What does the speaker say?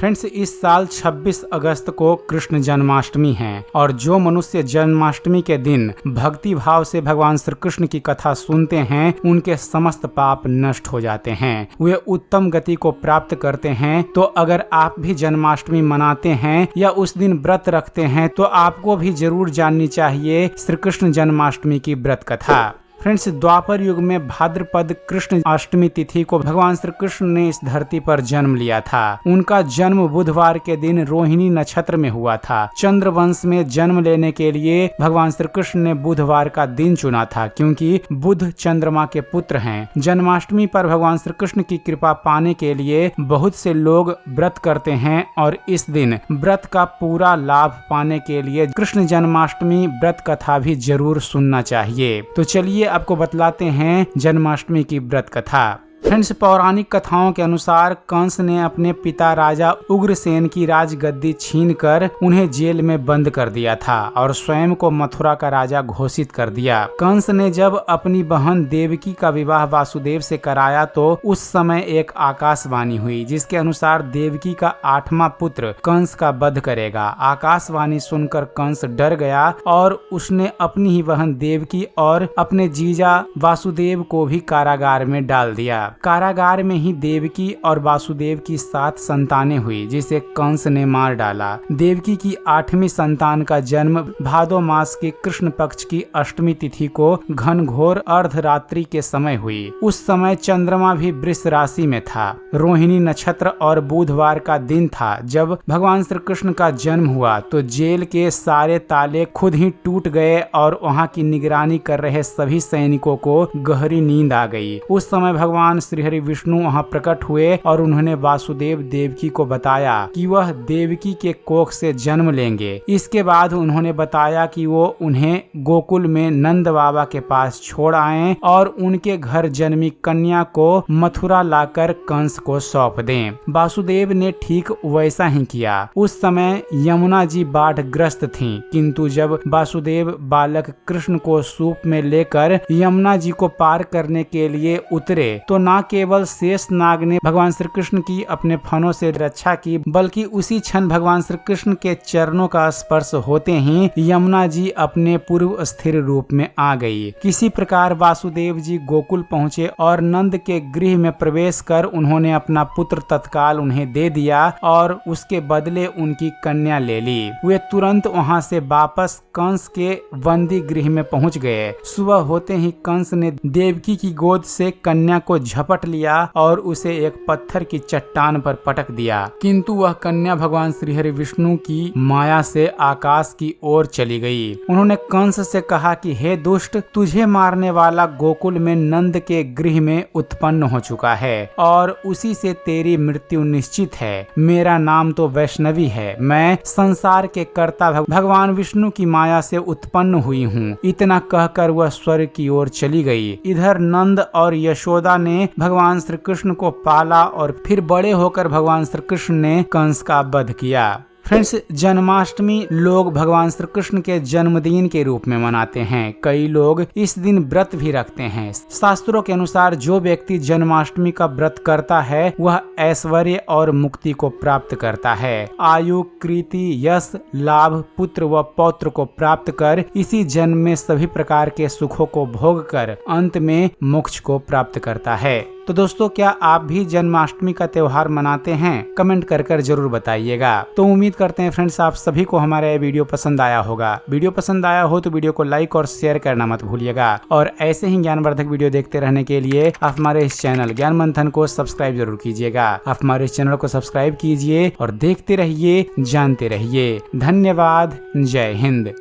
Friends, इस साल 26 अगस्त को कृष्ण जन्माष्टमी है और जो मनुष्य जन्माष्टमी के दिन भक्ति भाव से भगवान श्री कृष्ण की कथा सुनते हैं उनके समस्त पाप नष्ट हो जाते हैं, वे उत्तम गति को प्राप्त करते हैं। तो अगर आप भी जन्माष्टमी मनाते हैं या उस दिन व्रत रखते हैं तो आपको भी जरूर जाननी चाहिए श्री कृष्ण जन्माष्टमी की व्रत कथा। फ्रेंड्स, द्वापर युग में भाद्रपद कृष्ण अष्टमी तिथि को भगवान श्री कृष्ण ने इस धरती पर जन्म लिया था। उनका जन्म बुधवार के दिन रोहिणी नक्षत्र में हुआ था। चंद्रवंश में जन्म लेने के लिए भगवान श्री कृष्ण ने बुधवार का दिन चुना था क्योंकि बुध चंद्रमा के पुत्र हैं। जन्माष्टमी पर भगवान श्री कृष्ण की कृपा पाने के लिए बहुत से लोग व्रत करते हैं और इस दिन व्रत का पूरा लाभ पाने के लिए कृष्ण जन्माष्टमी व्रत कथा भी जरूर सुनना चाहिए। तो चलिए आपको बतलाते हैं जन्माष्टमी की व्रत कथा। फ्रेंड्स, पौराणिक कथाओं के अनुसार कंस ने अपने पिता राजा उग्रसेन की राजगद्दी छीनकर उन्हें जेल में बंद कर दिया था और स्वयं को मथुरा का राजा घोषित कर दिया। कंस ने जब अपनी बहन देवकी का विवाह वासुदेव से कराया तो उस समय एक आकाशवाणी हुई जिसके अनुसार देवकी का 8वां पुत्र कंस का वध करेगा। आकाशवाणी सुनकर कंस डर गया और उसने अपनी ही बहन देवकी और अपने जीजा वासुदेव को भी कारागार में डाल दिया। कारागार में ही देवकी और वासुदेव की 7 संतानें हुई जिसे कंस ने मार डाला। देवकी की 8वीं संतान का जन्म भादो मास के कृष्ण पक्ष की अष्टमी तिथि को घनघोर अर्धरात्रि के समय हुई। उस समय चंद्रमा भी वृष राशि में था। रोहिणी नक्षत्र और बुधवार का दिन था। जब भगवान श्री कृष्ण का जन्म हुआ तो जेल के सारे ताले खुद ही टूट गए और वहाँ की निगरानी कर रहे सभी सैनिकों को गहरी नींद आ गई। उस समय भगवान श्रीहरि विष्णु वहाँ प्रकट हुए और उन्होंने वासुदेव देवकी को बताया कि वह देवकी के कोख से जन्म लेंगे। इसके बाद उन्होंने बताया कि वो उन्हें गोकुल में नंद बाबा के पास छोड़ आए और उनके घर जन्मी कन्या को मथुरा लाकर कंस को सौंप दें। वासुदेव ने ठीक वैसा ही किया। उस समय यमुना जी बाढ़ ग्रस्त थीं, किंतु जब वासुदेव बालक कृष्ण को सूप में लेकर यमुना जी को पार करने के लिए उतरे तो न केवल शेष नाग ने भगवान श्री कृष्ण की अपने फनों से रक्षा की बल्कि उसी क्षण भगवान श्री कृष्ण के चरणों का स्पर्श होते ही यमुना जी अपने पूर्व स्थिर रूप में आ गई। किसी प्रकार वासुदेव जी गोकुल पहुँचे और नंद के गृह में प्रवेश कर उन्होंने अपना पुत्र तत्काल उन्हें दे दिया और उसके बदले उनकी कन्या ले ली। वे तुरंत वहाँ से वापस कंस के बंदी गृह में पहुँच गए। सुबह होते ही कंस ने देवकी की गोद से कन्या को झपट लिया और उसे एक पत्थर की चट्टान पर पटक दिया, किंतु वह कन्या भगवान श्रीहरि विष्णु की माया से आकाश की ओर चली गई। उन्होंने कंस से कहा कि हे दुष्ट, तुझे मारने वाला गोकुल में नंद के गृह में उत्पन्न हो चुका है और उसी से तेरी मृत्यु निश्चित है। मेरा नाम तो वैष्णवी है। मैं संसार के कर्ता भगवान विष्णु की माया से उत्पन्न हुई हूँ। इतना कहकर वह स्वर्ग की ओर चली गई। इधर नंद और यशोदा ने भगवान श्री कृष्ण को पाला और फिर बड़े होकर भगवान श्री कृष्ण ने कंस का वध किया। फ्रेंड्स, जन्माष्टमी लोग भगवान श्री कृष्ण के जन्मदिन के रूप में मनाते हैं। कई लोग इस दिन व्रत भी रखते हैं। शास्त्रों के अनुसार जो व्यक्ति जन्माष्टमी का व्रत करता है वह ऐश्वर्य और मुक्ति को प्राप्त करता है। आयु, कीर्ति, यश, लाभ, पुत्र व पौत्र को प्राप्त कर इसी जन्म में सभी प्रकार के सुखों को भोग कर अंत में मोक्ष को प्राप्त करता है। तो दोस्तों, क्या आप भी जन्माष्टमी का त्योहार मनाते हैं? कमेंट कर जरूर बताइएगा। तो उम्मीद करते हैं फ्रेंड्स आप सभी को हमारा ये वीडियो पसंद आया होगा। वीडियो पसंद आया हो तो वीडियो को लाइक और शेयर करना मत भूलिएगा और ऐसे ही ज्ञानवर्धक वीडियो देखते रहने के लिए आप हमारे इस चैनल ज्ञान मंथन को सब्सक्राइब जरूर कीजिएगा। आप हमारे इस चैनल को सब्सक्राइब कीजिए और देखते रहिए, जानते रहिए। धन्यवाद। जय हिंद।